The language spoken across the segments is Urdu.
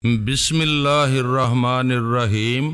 بسم اللہ الرحمن الرحیم۔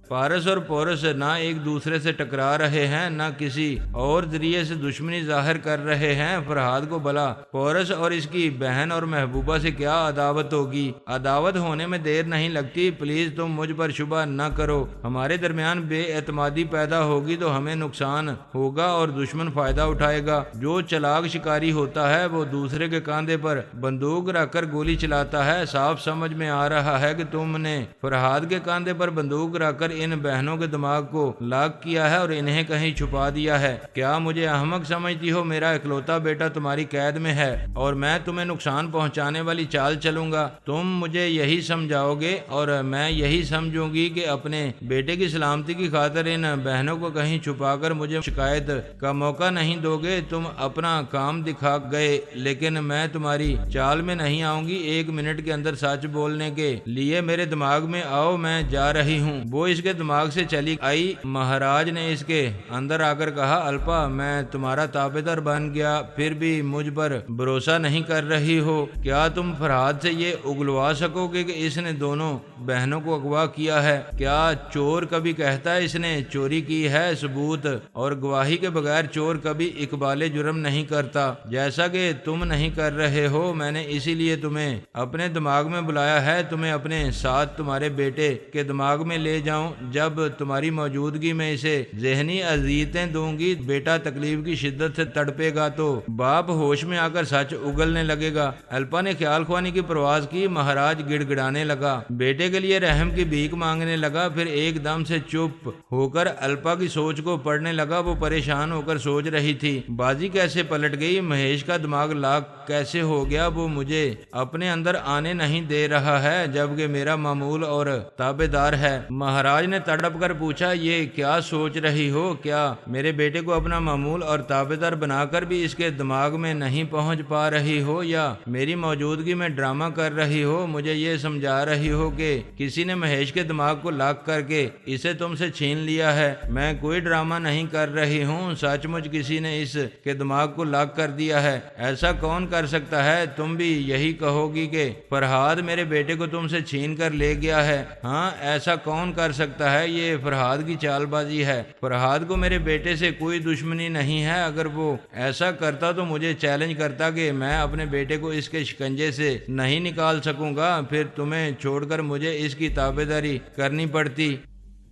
پارس اور پورس نہ ایک دوسرے سے ٹکرا رہے ہیں، نہ کسی اور ذریعے سے دشمنی ظاہر کر رہے ہیں۔ فرحاد کو بلا پورس اور اس کی بہن اور محبوبہ سے کیا عداوت ہوگی؟ عداوت ہونے میں دیر نہیں لگتی، پلیز تم مجھ پر شبہ نہ کرو۔ ہمارے درمیان بے اعتمادی پیدا ہوگی تو ہمیں نقصان ہوگا اور دشمن فائدہ اٹھائے گا۔ جو چلاک شکاری ہوتا ہے وہ دوسرے کے کاندھے پر بندوق رکھ کر گولی چلاتا ہے۔ صاف سمجھ میں آ رہا ہے کہ تم نے فرحاد کے کاندھے پر بندوق رکھ کر ان بہنوں کے دماغ کو لاک کیا ہے اور انہیں کہیں چھپا دیا ہے۔ کیا مجھے احمق سمجھتی ہو؟ میرا اکلوتا بیٹا تمہاری قید میں ہے اور میں تمہیں نقصان پہنچانے والی چال چلوں گا۔ تم مجھے یہی سمجھاؤ گے اور میں یہی سمجھوں گی کہ اپنے بیٹے کی سلامتی کی خاطر ان بہنوں کو کہیں چھپا کر مجھے شکایت کا موقع نہیں دو گے۔ تم اپنا کام دکھا گئے لیکن میں تمہاری چال میں نہیں آؤں گی۔ 1 منٹ کے اندر سچ بولنے کے لیے میرے دماغ میں آؤ، میں جا رہی ہوں۔ وہ اس کے دماغ سے چلی آئی۔ مہاراج نے اس کے اندر آ کر کہا، الپا میں تمہارا تابعدار بن گیا، پھر بھی مجھ پر بھروسہ نہیں کر رہی ہو۔ کیا تم فرحاد سے یہ اگلوا سکو گے کہ اس نے دونوں بہنوں کو اغوا کیا ہے؟ کیا چور کبھی کہتا ہے اس نے چوری کی ہے؟ ثبوت اور گواہی کے بغیر چور کبھی اقبال جرم نہیں کرتا، جیسا کہ تم نہیں کر رہے ہو۔ میں نے اسی لیے تمہیں اپنے دماغ میں بلایا ہے، تمہیں اپنے ساتھ تمہارے بیٹے کے دماغ میں لے جاؤں۔ جب تمہاری موجودگی میں اسے ذہنی اذیتیں دوں گی، بیٹا تکلیف کی شدت سے تڑپے گا تو باپ ہوش میں آ کر سچ اگلنے لگے گا۔ الپا نے خیال خوانی کی پرواز کی۔ مہاراج گڑ گڑانے لگا، بیٹے کے لیے رحم کی بھیک مانگنے لگا، پھر ایک دم سے چپ ہو کر الپا کی سوچ کو پڑھنے لگا۔ وہ پریشان ہو کر سوچ رہی تھی، بازی کیسے پلٹ گئی، مہیش کا دماغ لاک کیسے ہو گیا؟ وہ مجھے اپنے اندر آنے نہیں دے رہا ہے جبکہ میرا معمول اور تابع دار ہے۔ مہاراج نے تڑپ کر پوچھا، یہ کیا سوچ رہی ہو؟ کیا میرے بیٹے کو اپنا معمول اور تابع دار بنا کر بھی اس کے دماغ میں نہیں پہنچ پا رہی ہو، یا میری موجودگی میں ڈرامہ کر رہی ہو؟ مجھے یہ سمجھا رہی ہو کہ کسی نے مہیش کے دماغ کو لاک کر کے اسے تم سے چھین لیا ہے؟ میں کوئی ڈرامہ نہیں کر رہی ہوں، سچ مچ کسی نے اس کے دماغ کو لاک کر دیا ہے۔ ایسا کون کر سکتا ہے؟ تم بھی یہی کہو گی کہ فرحاد میرے بیٹے کو تم سے چھین کر لے گیا ہے؟ ہاں، ایسا کون کر سکتا ہے؟ یہ فرحاد کی چال بازی ہے۔ فرحاد کو میرے بیٹے سے کوئی دشمنی نہیں ہے۔ اگر وہ ایسا کرتا تو مجھے چیلنج کرتا کہ میں اپنے بیٹے کو اس کے شکنجے سے نہیں نکال سکوں گا، پھر تمہیں چھوڑ کر مجھے اس کی تابعداری کرنی پڑتی۔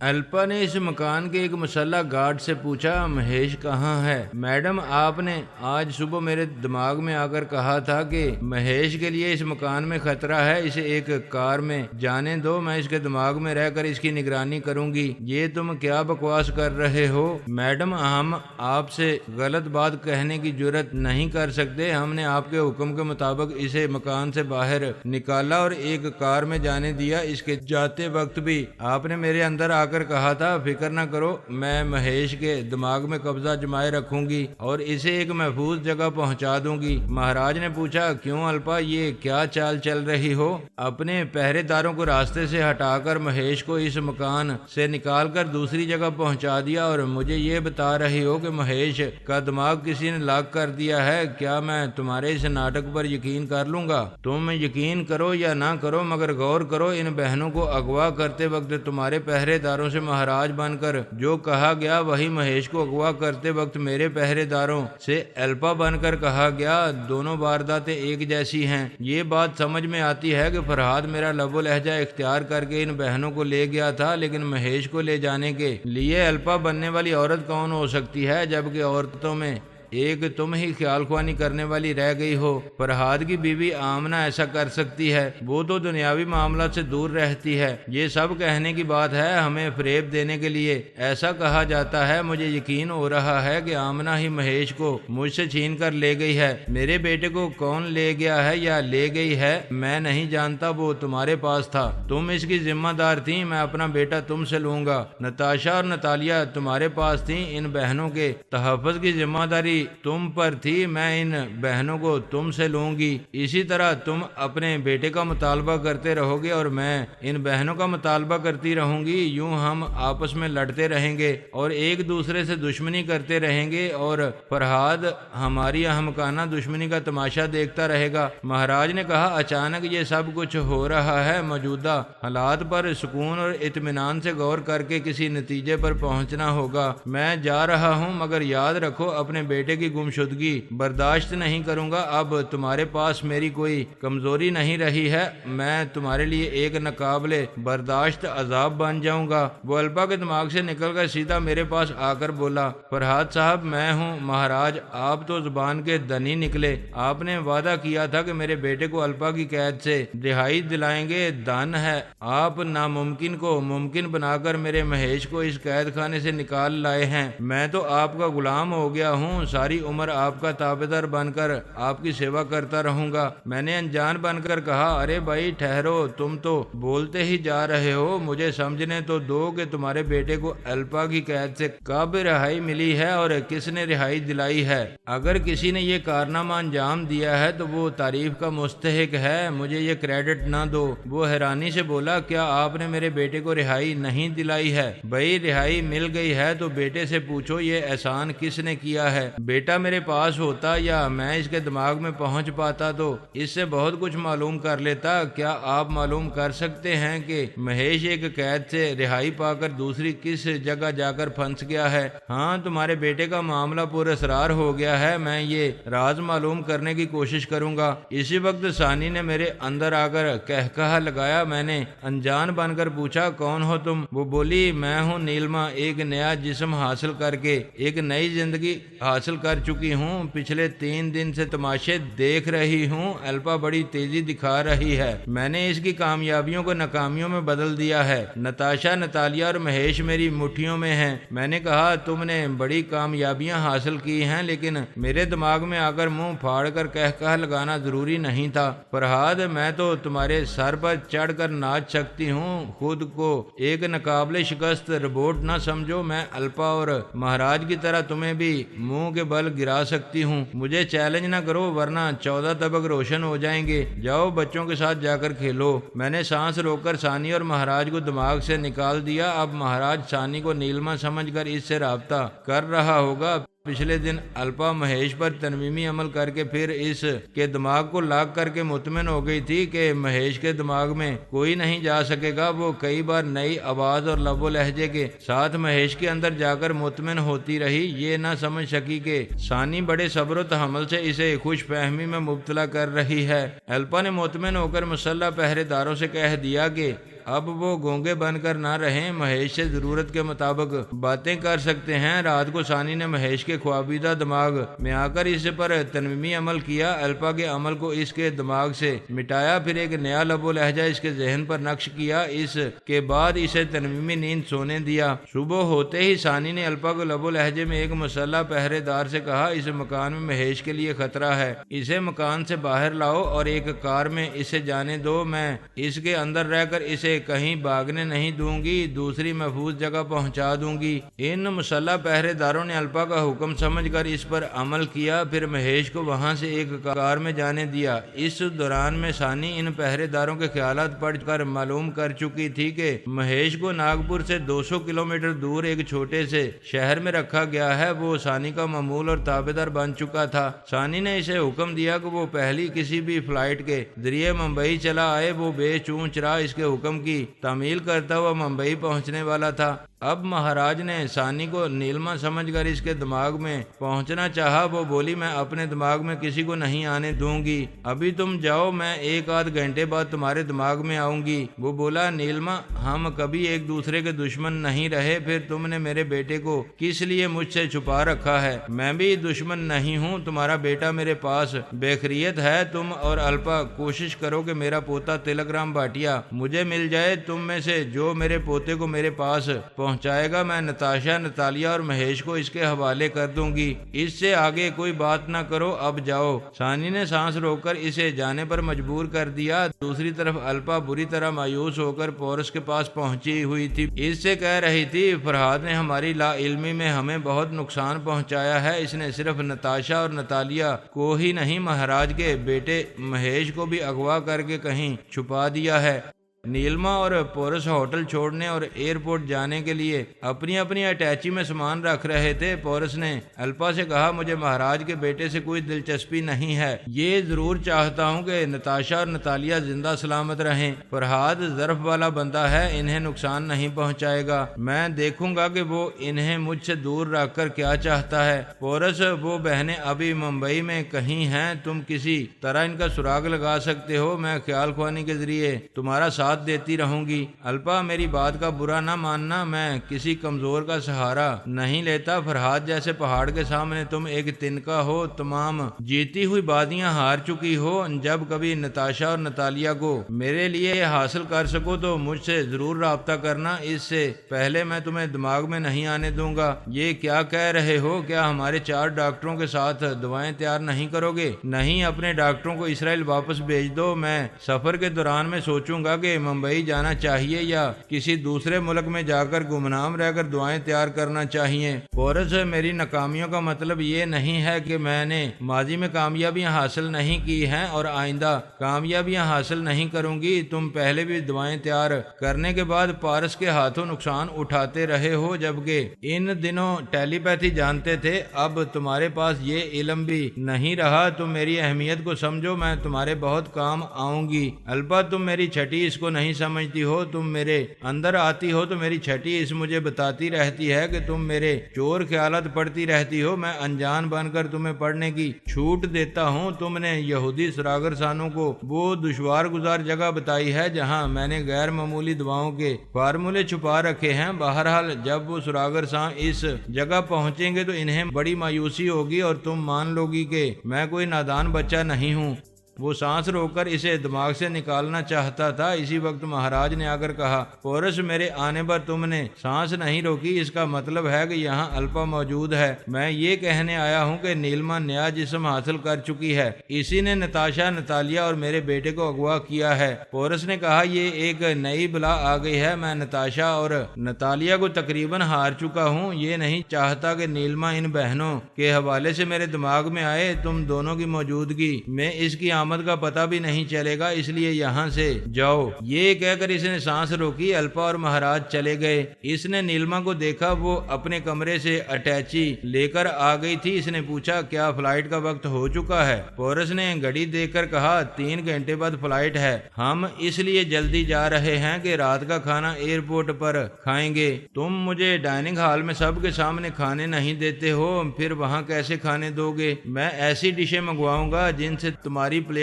الپا نے اس مکان کے ایک مسلح گارڈ سے پوچھا، مہیش کہاں ہے؟ میڈم، آپ نے آج صبح میرے دماغ میں آ کر کہا تھا کہ مہیش کے لیے اس مکان میں خطرہ ہے، اسے ایک کار میں جانے دو، میں اس کے دماغ میں رہ کر اس کی نگرانی کروں گی۔ یہ تم کیا بکواس کر رہے ہو؟ میڈم، ہم آپ سے غلط بات کہنے کی جرات نہیں کر سکتے۔ ہم نے آپ کے حکم کے مطابق اسے مکان سے باہر نکالا اور ایک کار میں جانے دیا۔ اس کے جاتے وقت بھی آپ نے میرے اندر آ کر کہا تھا، فکر نہ کرو، میں مہیش کے دماغ میں قبضہ جمائے رکھوں گی اور اسے ایک محفوظ جگہ پہنچا دوں گی۔ مہاراج نے پوچھا، کیوں الپا، یہ کیا چال چل رہی ہو؟ اپنے پہرے داروں کو راستے سے ہٹا کر مہیش کو اس مکان سے نکال کر دوسری جگہ پہنچا دیا اور مجھے یہ بتا رہی ہو کہ مہیش کا دماغ کسی نے لاک کر دیا ہے۔ کیا میں تمہارے اس ناٹک پر یقین کر لوں گا؟ تم یقین کرو یا نہ کرو، مگر غور کرو، ان بہنوں کو اغوا کرتے وقت تمہارے پہرے داروں سے مہاراج بن کر جو کہا گیا، وہی مہیش کو اغوا کرتے وقت میرے پہرے داروں سے الپا بن کر کہا گیا۔ دونوں وارداتیں ایک جیسی ہیں۔ یہ بات سمجھ میں آتی ہے کہ فرحاد میرا لب و لہجہ اختیار کر کے ان بہنوں کو لے گیا تھا، لیکن مہیش کو لے جانے کے لیے الپا بننے والی عورت کون ہو سکتی ہے جبکہ عورتوں میں ایک تم ہی خیال خوانی کرنے والی رہ گئی ہو؟ فرحاد کی بیوی آمنہ ایسا کر سکتی ہے؟ وہ تو دنیاوی معاملات سے دور رہتی ہے۔ یہ سب کہنے کی بات ہے، ہمیں فریب دینے کے لیے ایسا کہا جاتا ہے۔ مجھے یقین ہو رہا ہے کہ آمنہ ہی مہیش کو مجھ سے چھین کر لے گئی ہے۔ میرے بیٹے کو کون لے گیا ہے یا لے گئی ہے میں نہیں جانتا، وہ تمہارے پاس تھا، تم اس کی ذمہ دار تھیں۔ میں اپنا بیٹا تم سے لوں گا۔ نتاشا اور نتالیہ تمہارے پاس تھیں، ان بہنوں کے تحفظ کی ذمہ داری ذمہواری تم پر تھی، میں ان بہنوں کو تم سے لوں گی، اسی طرح تم اپنے بیٹے کا مطالبہ کرتے رہو گے اور میں ان بہنوں کا مطالبہ کرتی رہوں گی، یوں ہم آپس میں لڑتے رہیں گے اور ایک دوسرے سے دشمنی کرتے رہیں گے اور فرہاد ہماری احمقانہ دشمنی کا تماشا دیکھتا رہے گا۔ مہاراج نے کہا، اچانک یہ سب کچھ ہو رہا ہے، موجودہ حالات پر سکون اور اطمینان سے غور کر کے کسی نتیجے پر پہنچنا ہوگا۔ میں جا رہا ہوں، مگر یاد رکھو اپنے بیٹے کی گمشدگی برداشت نہیں کروں گا۔ اب تمہارے پاس میری کوئی کمزوری نہیں رہی ہے، میں تمہارے لیے ایک ناقابل برداشت عذاب بن جاؤں گا۔ وہ الپا کے دماغ سے نکل کر سیدھا میرے پاس آ کر بولا، فرہاد صاحب میں ہوں مہاراج، آپ تو زبان کے دنی نکلے، آپ نے وعدہ کیا تھا کہ میرے بیٹے کو الپا کی قید سے رہائی دلائیں گے، دن ہے آپ ناممکن کو ممکن بنا کر میرے مہیش کو اس قید خانے سے نکال لائے ہیں۔ میں تو آپ کا غلام ہو گیا ہوں، ساری عمر آپ کا تابعدار بن کر آپ کی سیوا کرتا رہوں گا۔ میں نے انجان بن کر کہا، ارے بھائی ٹھہرو، تم تو بولتے ہی جا رہے ہو، مجھے سمجھنے تو دو کہ تمہارے بیٹے کو الپا کی قید سے کب رہائی ملی ہے اور کس نے رہائی دلائی ہے۔ اگر کسی نے یہ کارنامہ انجام دیا ہے تو وہ تعریف کا مستحق ہے، مجھے یہ کریڈٹ نہ دو۔ وہ حیرانی سے بولا، کیا آپ نے میرے بیٹے کو رہائی نہیں دلائی ہے؟ بھائی رہائی مل گئی ہے تو بیٹے سے پوچھو یہ احسان کس نے کیا ہے۔ بیٹا میرے پاس ہوتا یا میں اس کے دماغ میں پہنچ پاتا تو اس سے بہت کچھ معلوم کر لیتا۔ کیا آپ معلوم کر سکتے ہیں کہ مہیش ایک قید سے رہائی پا کر دوسری کس جگہ جا کر پھنس گیا ہے؟ ہاں، تمہارے بیٹے کا معاملہ پر اسرار ہو گیا ہے، میں یہ راز معلوم کرنے کی کوشش کروں گا۔ اسی وقت ثانی نے میرے اندر آ کر کہکہا لگایا۔ میں نے انجان بن کر پوچھا، کون ہو تم؟ وہ بولی، میں ہوں نیلما، ایک نیا جسم حاصل کر کے ایک نئی زندگی حاصل کر چکی ہوں، پچھلے 3 دن سے تماشے دیکھ رہی ہوں، الپا بڑی تیزی دکھا رہی ہے، میں نے اس کی کامیابیوں کو ناکامیوں میں بدل دیا ہے، نتاشا، نتالیا اور مہیش میری مٹھیوں میں ہیں۔ میں نے کہا، تم نے بڑی کامیابیاں حاصل کی ہیں، لیکن میرے دماغ میں آ کر منہ پھاڑ کر کہکہا لگانا ضروری نہیں تھا۔ فرہاد، میں تو تمہارے سر پر چڑھ کر ناچ سکتی ہوں، خود کو ایک ناقابل شکست روبوٹ نہ سمجھو، میں الپا اور مہاراج کی طرح تمہیں بھی منہ کے بل گرا سکتی ہوں، مجھے چیلنج نہ کرو ورنہ 14 طبق روشن ہو جائیں گے، جاؤ بچوں کے ساتھ جا کر کھیلو۔ میں نے سانس روک کر ثانی اور مہاراج کو دماغ سے نکال دیا۔ اب مہاراج ثانی کو نیلما سمجھ کر اس سے رابطہ کر رہا ہوگا۔ پچھلے دن الپا مہیش پر تنویمی عمل کر کے پھر اس کے دماغ کو لاک کر کے مطمئن ہو گئی تھی کہ مہیش کے دماغ میں کوئی نہیں جا سکے گا۔ وہ کئی بار نئی آواز اور لب و لہجے کے ساتھ مہیش کے اندر جا کر مطمئن ہوتی رہی، یہ نہ سمجھ سکی کہ ثانی بڑے صبر و تحمل سے اسے خوش فہمی میں مبتلا کر رہی ہے۔ الپا نے مطمئن ہو کر مسلح پہرے داروں سے کہہ دیا کہ اب وہ گونگے بن کر نہ رہیں، مہیش سے ضرورت کے مطابق باتیں کر سکتے ہیں۔ رات کو ثانی نے مہیش کے خوابیدہ دماغ میں آ کر اس پر تنویمی عمل کیا، الپا کے عمل کو اس کے دماغ سے مٹایا، پھر ایک نیا لب و لہجہ اس کے ذہن پر نقش کیا، اس کے بعد اسے تنویمی نیند سونے دیا۔ صبح ہوتے ہی ثانی نے الپا کو لب و لہجے میں ایک مسلح پہرے دار سے کہا، اس مکان میں مہیش کے لیے خطرہ ہے، اسے مکان سے باہر لاؤ اور ایک کار میں اسے جانے دو، میں اس کے اندر رہ کر اسے کہیں بھاگنے نہیں دوں گی، دوسری محفوظ جگہ پہنچا دوں گی۔ ان مسلح پہرے داروں نے الپا کا حکم سمجھ کر اس پر عمل کیا، پھر مہیش کو وہاں سے ایک کار میں جانے دیا۔ اس دوران میں ثانی ان پہرے داروں کے خیالات پڑھ کر معلوم کر چکی تھی کہ مہیش کو ناگپور سے 200 کلومیٹر دور ایک چھوٹے سے شہر میں رکھا گیا ہے۔ وہ ثانی کا معمول اور تابعدار بن چکا تھا۔ ثانی نے اسے حکم دیا کہ وہ پہلی کسی بھی فلائٹ کے ذریعے ممبئی چلا آئے۔ وہ بے چون چرا اس کے حکم کی تعمیل کرتا ہوا ممبئی پہنچنے والا تھا۔ اب مہاراج نے ثانی کو نیلما سمجھ کر اس کے دماغ میں پہنچنا چاہا۔ وہ بولی، میں اپنے دماغ میں کسی کو نہیں آنے دوں گی، ابھی تم جاؤ، میں 1 آدھ گھنٹے بعد تمہارے دماغ میں آؤں گی۔ وہ بولا، نیلما ہم کبھی ایک دوسرے کے دشمن نہیں رہے، پھر تم نے میرے بیٹے کو کس لیے مجھ سے چھپا رکھا ہے؟ میں بھی دشمن نہیں ہوں، تمہارا بیٹا میرے پاس بے خیریت ہے۔ تم اور الپا کوشش کرو کہ میرا پوتا تلک رام بھاٹیا مجھے مل جائے۔ تم میں سے جو میرے پوتے کو میرے پاس پہنچائے گا میں نتاشا، نتالیہ اور مہیش کو اس کے حوالے کر دوں گی۔ اس سے آگے کوئی بات نہ کرو، اب جاؤ۔ ثانی نے سانس روک کر اسے جانے پر مجبور کر دیا۔ دوسری طرف الپا بری طرح مایوس ہو کر پورس کے پاس پہنچی ہوئی تھی۔ اس سے کہہ رہی تھی فرہاد نے ہماری لا علمی میں ہمیں بہت نقصان پہنچایا ہے۔ اس نے صرف نتاشا اور نتالیہ کو ہی نہیں، مہاراج کے بیٹے مہیش کو بھی اغوا کر کے کہیں چھپا دیا ہے۔ نیلما اور پورس ہوٹل چھوڑنے اور ایئرپورٹ جانے کے لیے اپنی اپنی اٹیچی میں سامان رکھ رہے تھے۔ پورس نے الپا سے کہا مجھے مہاراج کے بیٹے سے کوئی دلچسپی نہیں ہے، یہ ضرور چاہتا ہوں کہ نتاشا اور نتالیہ زندہ سلامت رہیں۔ فرہاد ظرف والا بندہ ہے، انہیں نقصان نہیں پہنچائے گا، میں دیکھوں گا کہ وہ انہیں مجھ سے دور رکھ کر کیا چاہتا ہے۔ پورس وہ بہنیں ابھی ممبئی میں کہیں ہیں، تم کسی طرح ان کا سراغ لگا سکتے ہو، میں خیال خوانی کے ذریعے تمہارا ساتھ دیتی رہوں گی۔ الپا میری بات کا برا نہ ماننا، میں کسی کمزور کا سہارا نہیں لیتا۔ فرہاد جیسے پہاڑ کے سامنے تم ایک تنکا ہو، تمام جیتی ہوئی بادیاں ہار چکی ہو۔ جب کبھی نتاشا اور نتالیہ کو میرے لیے حاصل کر سکو تو مجھ سے ضرور رابطہ کرنا، اس سے پہلے میں تمہیں دماغ میں نہیں آنے دوں گا۔ یہ کیا کہہ رہے ہو؟ کیا ہمارے 4 ڈاکٹروں کے ساتھ دوائیں تیار نہیں کرو گے؟ نہیں، اپنے ڈاکٹروں کو اسرائیل واپس بھیج دو، میں سفر کے دوران میں سوچوں گا کہ ممبئی جانا چاہیے یا کسی دوسرے ملک میں جا کر گمنام رہ کر دعائیں تیار کرنا چاہیے۔ پورس میری ناکامیوں کا مطلب یہ نہیں ہے کہ میں نے ماضی میں کامیابیاں حاصل نہیں کی ہیں اور آئندہ کامیابیاں حاصل نہیں کروں گی۔ تم پہلے بھی دعائیں تیار کرنے کے بعد پارس کے ہاتھوں نقصان اٹھاتے رہے ہو، جبکہ ان دنوں ٹیلی پیتھی جانتے تھے، اب تمہارے پاس یہ علم بھی نہیں رہا۔ تم میری اہمیت کو سمجھو، میں تمہارے بہت کام آؤں گی۔ البتہ تم میری چھٹی اس کو نہیں سمجھتی ہو، تم میرے اندر آتی ہو تو میری چھٹی اس مجھے بتاتی رہتی ہے کہ تم میرے چور خیالات پڑھتی رہتی ہو، میں انجان بن کر تمہیں پڑھنے کی چھوٹ دیتا ہوں۔ تم نے یہودی سراغرسانوں کو وہ دشوار گزار جگہ بتائی ہے جہاں میں نے غیر معمولی دواؤں کے فارمولے چھپا رکھے ہیں۔ بہرحال جب وہ سراغرساں اس جگہ پہنچیں گے تو انہیں بڑی مایوسی ہوگی اور تم مان لو گی کہ میں کوئی نادان بچہ نہیں ہوں۔ وہ سانس روک کر اسے دماغ سے نکالنا چاہتا تھا۔ اسی وقت مہاراج نے آ کر کہا پورس میرے آنے پر تم نے سانس نہیں روکی، اس کا مطلب ہے کہ یہاں الپا موجود ہے۔ میں یہ کہنے آیا ہوں کہ نیلما نیا جسم حاصل کر چکی ہے، اسی نے نتاشا، نتالیہ اور میرے بیٹے کو اغوا کیا ہے۔ پورس نے کہا یہ ایک نئی بلا آ گئی ہے، میں نتاشا اور نتالیہ کو تقریباً ہار چکا ہوں، یہ نہیں چاہتا کہ نیلما ان بہنوں کے حوالے سے میرے دماغ میں آئے۔ تم دونوں کی موجودگی میں اس کی آمد کا پتہ بھی نہیں چلے گا، اس لیے یہاں سے جاؤ۔ یہ کہہ کر اس نے سانس روکی۔ الپا اور مہاراج چلے گئے۔ اس نے نیلما کو دیکھا، وہ اپنے کمرے سے اٹیچی لے کر آ گئی تھی۔ اس نے پوچھا کیا فلائٹ کا وقت ہو چکا ہے؟ پورس نے گھڑی دیکھ کر کہا 3 گھنٹے بعد فلائٹ ہے، ہم اس لیے جلدی جا رہے ہیں کہ رات کا کھانا ایئرپورٹ پر کھائیں گے۔ تم مجھے ڈائننگ ہال میں سب کے سامنے کھانے نہیں دیتے ہو، پھر وہاں کیسے کھانے دو گے؟ میں ایسی ڈشیں منگواؤں گا جن سے تمہاری پلیٹ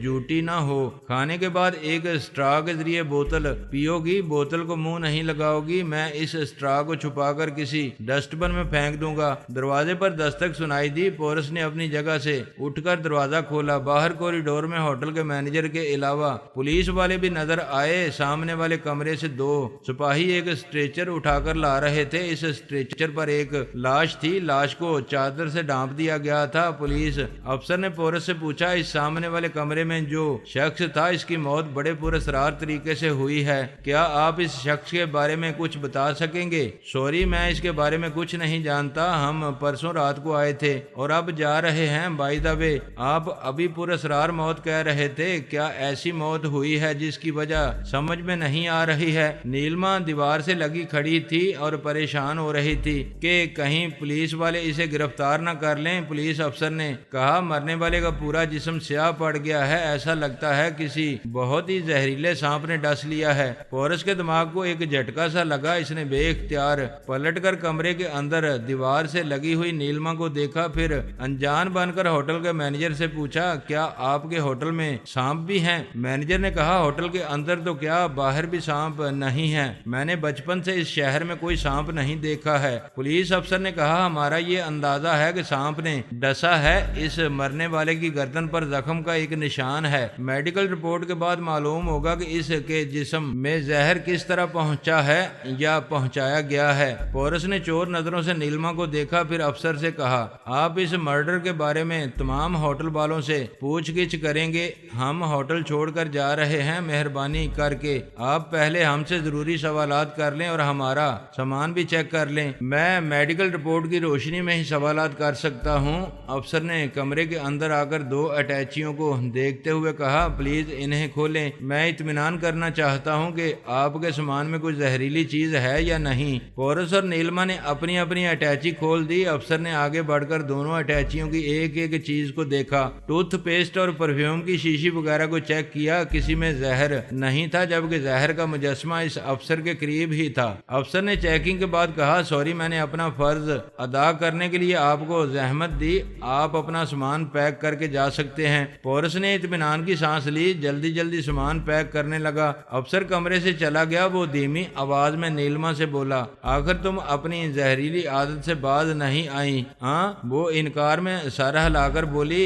جھوٹی نہ ہو۔ کھانے کے بعد ایک اسٹرا کے ذریعے بوتل پیو گی، بوتل کو منہ نہیں لگاؤ گی، میں اس اسٹرا کو چھپا کر کسی ڈسٹ بن میں پھینک دوں گا۔ دروازے پر دستک سنائی دی۔ پورس نے اپنی جگہ سے اٹھ کر دروازہ کھولا۔ باہر کوریڈور میں ہوٹل کے مینیجر کے علاوہ پولیس والے بھی نظر آئے۔ سامنے والے کمرے سے 2 سپاہی ایک اسٹریچر اٹھا کر لا رہے تھے۔ اس اسٹریچر پر ایک لاش تھی، لاش کو چادر سے ڈھانپ دیا گیا تھا۔ پولیس افسر نے پورس سے پوچھا اس سامنے والے کمرے میں جو شخص تھا اس کی موت بڑے پراسرار طریقے سے ہوئی ہے، کیا آپ اس شخص کے بارے میں کچھ بتا سکیں گے؟ سوری، میں اس کے بارے میں کچھ نہیں جانتا، ہم پرسوں رات کو آئے تھے اور اب جا رہے ہیں۔ بائی دا وے، آپ ابھی پراسرار موت کہہ رہے تھے، کیا ایسی موت ہوئی ہے جس کی وجہ سمجھ میں نہیں آ رہی ہے؟ نیلما دیوار سے لگی کھڑی تھی اور پریشان ہو رہی تھی کہ کہیں پولیس والے اسے گرفتار نہ کر لیں۔ پولیس افسر نے کہا مرنے والے کا پورا جسم سیاہ پڑ گیا ہے، ایسا لگتا ہے کسی بہت ہی زہریلے سانپ نے ڈس لیا ہے۔ پورس کے دماغ کو ایک جھٹکا سا لگا، اس نے بے اختیار پلٹ کر کمرے کے اندر دیوار سے لگی ہوئی نیلما کو دیکھا، پھر انجان بن کر ہوٹل کے مینیجر سے پوچھا کیا آپ کے ہوٹل میں سانپ بھی ہیں؟ مینیجر نے کہا ہوٹل کے اندر تو کیا باہر بھی سانپ نہیں ہے، میں نے بچپن سے اس شہر میں کوئی سانپ نہیں دیکھا ہے۔ پولیس افسر نے کہا ہمارا یہ اندازہ ہے کہ سانپ نے ڈسا ہے، اس مرنے والے کی گردن پر زخم کا ایک نشان ہے۔ میڈیکل رپورٹ کے بعد معلوم ہوگا کہ اس کے جسم میں زہر کس طرح پہنچا ہے یا پہنچایا گیا ہے۔ پورس نے چور نظروں سے نیلما کو دیکھا، پھر افسر سے کہا، آپ اس مرڈر کے بارے میں تمام ہوٹل والوں سے پوچھ گچھ کریں گے؟ ہم ہوٹل چھوڑ کر جا رہے ہیں، مہربانی کر کے آپ پہلے ہم سے ضروری سوالات کر لیں اور ہمارا سامان بھی چیک کر لیں۔ میں میڈیکل رپورٹ کی روشنی میں ہی سوالات کر سکتا ہوں۔ افسر نے کمرے کے اندر آ کر 2 اٹیچیوں کو دیکھتے ہوئے کہا، پلیز انہیں کھولیں، میں اطمینان کرنا چاہتا ہوں کہ آپ کے سامان میں کوئی زہریلی چیز ہے یا نہیں۔ پورس اور نیلما نے اپنی اپنی اٹیچی کھول دی۔ افسر نے آگے بڑھ کر دونوں اٹیچیوں کی ایک ایک چیز کو دیکھا، ٹوتھ پیسٹ اور پرفیوم کی شیشی وغیرہ کو چیک کیا، کسی میں زہر نہیں تھا، جبکہ زہر کا مجسمہ اس افسر کے قریب ہی تھا۔ افسر نے چیکنگ کے بعد کہا، سوری، میں نے اپنا فرض ادا کرنے کے لیے آپ کو زحمت دی، آپ اپنا سامان پیک کر کے جا سکتے ہیں۔ پورس نے اطمینان کی سانس لی، جلدی جلدی سامان پیک کرنے لگا۔ افسر کمرے سے چلا گیا۔ وہ دھیمی آواز میں نیلما سے بولا، آخر تم اپنی زہریلی عادت سے باز نہیں آئی؟ ہاں؟ وہ انکار میں سر ہلا کر بولی،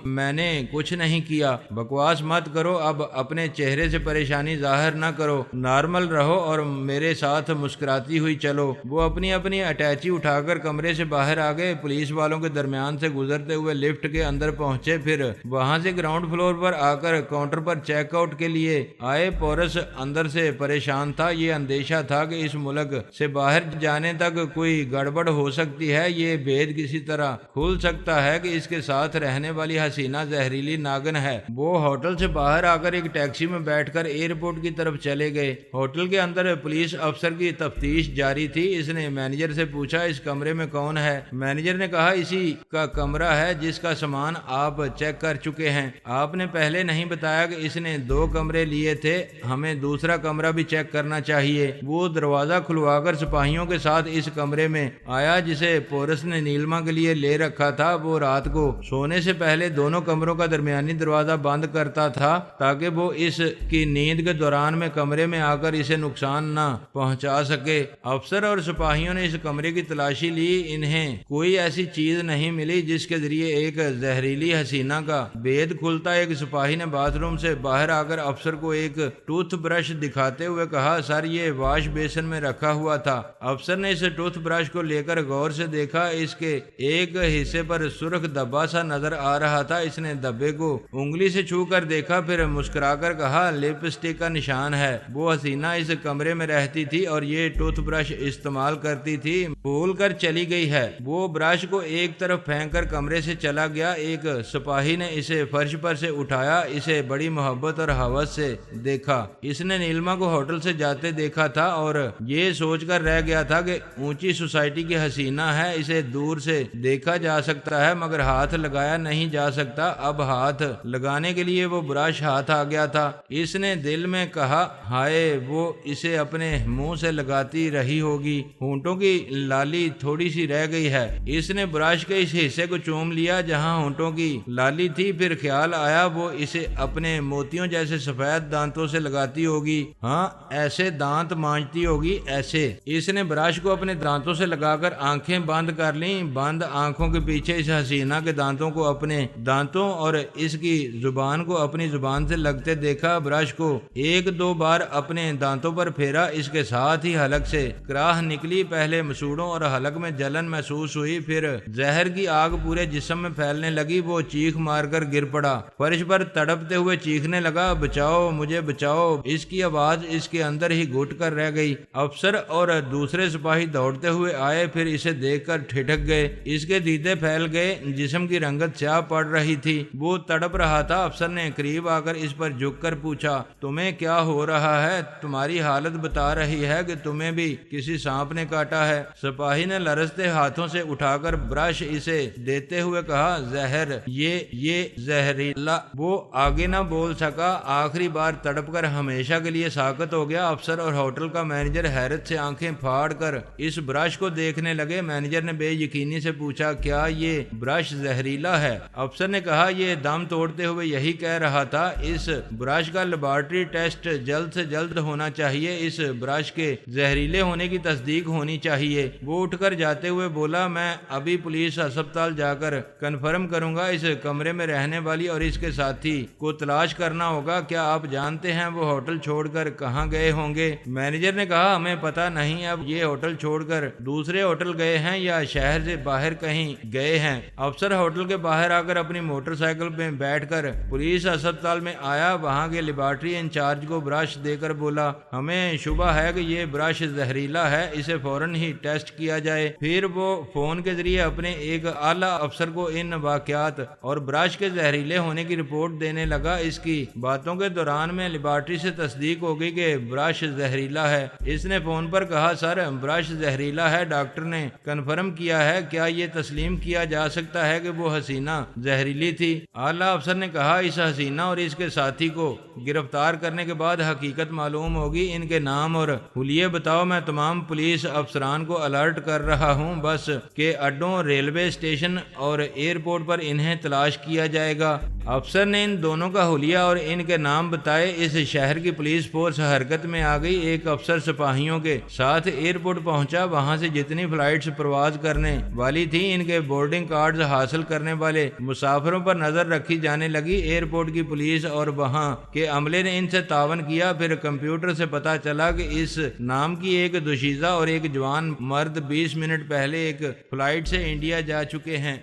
میں نے کچھ نہیں کیا۔ بکواس مت کرو، اب اپنے چہرے سے پریشانی ظاہر نہ کرو، نارمل رہو اور میرے ساتھ مسکراتی ہوئی چلو۔ وہ اپنی اپنی اٹیچی اٹھا کر کمرے سے باہر آ گئے، پولیس والوں کے درمیان سے گزرتے ہوئے لفٹ کے اندر پہنچے، پھر وہاں سے گراؤنڈ فلور پر آ کر کاؤنٹر پر چیک آؤٹ کے لیے آئے۔ پورس اندر سے پریشان تھا، یہ اندیشہ تھا کہ اس ملک سے باہر جانے تک کوئی گڑبڑ ہو سکتی ہے، یہ بھید کسی طرح کھل سکتا ہے کہ اس کے ساتھ رہنے والی حسینہ زہریلی ناگن ہے۔ وہ ہوٹل سے باہر آ کر ایک ٹیکسی میں بیٹھ کر ایئرپورٹ کی طرف چلے گئے۔ ہوٹل کے اندر پولیس افسر کی تفتیش جاری تھی۔ اس نے مینیجر سے پوچھا، اس کمرے میں کون ہے؟ مینیجر نے کہا، اسی کا کمرہ ہے جس کا سامان آپ چیک کر چکے ہیں۔ آپ نے پہلے نہیں بتایا کہ اس نے 2 کمرے لیے تھے، ہمیں دوسرا کمرہ بھی چیک کرنا چاہیے۔ وہ دروازہ کھلوا کر سپاہیوں کے ساتھ اس کمرے میں آیا جسے پورس نے نیلما کے لیے لے رکھا تھا۔ وہ رات کو سونے سے پہلے دونوں کمروں کا درمیانی دروازہ بند کرتا تھا تاکہ وہ اس کی نیند کے دوران میں کمرے میں آ کر اسے نقصان نہ پہنچا سکے۔ افسر اور سپاہیوں نے اس کمرے کی تلاشی لی، انہیں کوئی ایسی چیز نہیں ملی جس کے ذریعے ایک زہریلی حسینہ کا بید کھلتا۔ ایک سپاہی نے باتھ روم سے باہر آ کر افسر کو ایک ٹوتھ برش دکھاتے ہوئے کہا، سر یہ واش بیسن میں رکھا ہوا تھا۔ افسر نے اس ٹوتھ برش کو لے کر غور سے دیکھا، اس کے ایک حصے پر سرخ دھبا سا نظر آ رہا تھا۔ اس نے دھبے کو انگلی سے چھو کر دیکھا، پھر مسکرا کر کہا، لپسٹک کا نشان ہے۔ وہ حسینہ اس کمرے میں رہتی تھی اور یہ ٹوتھ برش استعمال کرتی تھی، بھول کر چلی گئی ہے۔ وہ برش کو ایک طرف پھینک کر کمرے سے چلا گیا۔ ایک سپاہی نے اسے فرش پر سے اٹھایا، اسے بڑی محبت اور ہوس سے دیکھا۔ اس نے نیلما کو ہوٹل سے جاتے دیکھا تھا اور یہ سوچ کر رہ گیا تھا کہ اونچی سوسائٹی کی حسینہ ہے، اسے دور سے دیکھا جا سکتا ہے مگر ہاتھ لگایا نہیں جا سکتا۔ اب ہاتھ لگانے کے لیے وہ برش ہاتھ آ گیا تھا۔ اس نے دل میں کہا، ہائے وہ اسے اپنے منہ سے لگاتی رہی ہوگی، ہونٹوں کی لالی تھوڑی سی رہ گئی ہے۔ اس نے برش کے اس حصے کو چوم لیا جہاں ہونٹوں کی لالی تھی، پھر خیال آیا وہ اسے اپنے موتیوں جیسے سفید دانتوں سے لگاتی ہوگی، ہاں ایسے دانت مانجتی ہوگی، ایسے۔ اس نے برش کو اپنے دانتوں سے لگا کر آنکھیں بند کر لیں، بند آنکھوں کے پیچھے اس حسینہ کے دانتوں کو اپنے دانتوں اور اس کی زبان کو اپنی زبان سے لگتے دیکھا۔ برش کو 1-2 بار اپنے دانتوں پر پھیرا، اس کے ساتھ ہی حلق سے کراہ نکلی، پہلے مسوڑوں اور حلق میں جلن محسوس ہوئی، پھر زہر کی آگ پورے جسم میں پھیلنے لگی۔ وہ چیخ مار کر گر پڑا، فرش پر تڑپتے ہوئے چیخنے لگا، بچاؤ مجھے بچاؤ۔ اس کی آواز اس کے اندر ہی گھٹ کر رہ گئی۔ افسر اور دوسرے سپاہی دوڑتے ہوئے آئے، پھر اسے دیکھ کر ٹھٹک گئے، اس کے دیدے پھیل گئے، جسم کی رنگت سیاہ پڑ رہی تھی، وہ تڑپ رہا تھا۔ افسر نے قریب آ کر اس پر جھک کر پوچھا، تمہیں کیا ہو رہا ہے؟ تمہاری حالت بتا رہی ہے کہ تمہیں بھی کسی سانپ نے کاٹا ہے۔ سپاہی نے لرزتے ہاتھوں سے اٹھا کر برش اسے دیتے ہوئے کہا، زہر، یہ زہریلا۔ وہ آگے نہ بول سکا، آخری بار تڑپ کر ہمیشہ کے لیے ساکت ہو گیا۔ افسر اور ہوٹل کا مینیجر حیرت سے آنکھیں پھاڑ کر اس برش کو دیکھنے لگے۔ مینیجر نے بے یقینی سے پوچھا، کیا یہ برش زہریلا ہے؟ افسر نے کہا، یہ دم توڑتے ہوئے یہی کہہ رہا تھا۔ اس برش کا لیبارٹری ٹیسٹ جلد سے جلد ہونا چاہیے، اس برش کے زہریلے ہونے کی تصدیق ہونی چاہیے۔ وہ اٹھ کر جاتے ہوئے بولا، میں ابھی پولیس ہسپتال جا کر کنفرم کروں گا۔ اس کمرے میں رہنے والی اور اس کے ساتھی کو تلاش کرنا ہوگا۔ کیا آپ جانتے ہیں وہ ہوٹل چھوڑ کر کہاں گئے ہوں گے؟ مینیجر نے کہا ہمیں پتہ نہیں، اب یہ ہوٹل چھوڑ کر دوسرے ہوٹل گئے ہیں یا شہر سے باہر کہیں گئے ہیں۔ افسر ہوٹل کے باہر آ کر اپنی موٹر سائیکل پہ بیٹھ کر پولیس ہسپتال میں آیا، وہاں کے لیبارٹری انچارج کو برش دے کر بولا ہمیں شبہ ہے کہ یہ برش زہریلا ہے، اسے فوراً ہی ٹیسٹ کیا جائے۔ پھر وہ فون کے ذریعے اپنے ایک اعلیٰ افسر کو ان واقعات اور برش کے زہریلے ہونے کی رپورٹ دینے لگا۔ اس کی باتوں کے دوران میں لیبارٹری سے تصدیق ہو گئی کہ برش زہریلا ہے۔ اس نے فون پر کہا سر برش زہریلا ہے، ڈاکٹر نے کنفرم کیا ہے، کیا یہ تسلیم کیا جا سکتا ہے کہ وہ حسینہ زہریلی تھی؟ اعلیٰ افسر نے کہا اس حسینہ اور اس کے ساتھی کو گرفتار کرنے کے بعد حقیقت معلوم ہوگی، ان کے نام اور حلیے بتاؤ، میں تمام پولیس افسران کو الرٹ کر رہا ہوں بس کہ اڈوں، ریلوے اسٹیشن اور ایئرپورٹ پر انہیں تلاش کیا جائے گا۔ افسر نے ان دونوں کا حلیہ اور ان کے نام بتائے۔ اس شہر کی پولیس فورس حرکت میں آ گئی۔ ایک افسر سپاہیوں کے ساتھ ایئرپورٹ پہنچا، وہاں سے جتنی فلائٹس پرواز کرنے والی تھیں ان کے بورڈنگ کارڈز حاصل کرنے والے مسافروں پر نظر رکھی جانے لگی۔ ایئرپورٹ کی پولیس اور وہاں کے عملے نے ان سے تعاون کیا۔ پھر کمپیوٹر سے پتا چلا کہ اس نام کی ایک دوشیزہ اور ایک جوان مرد 20 منٹ پہلے ایک فلائٹ سے انڈیا جا چکے ہیں۔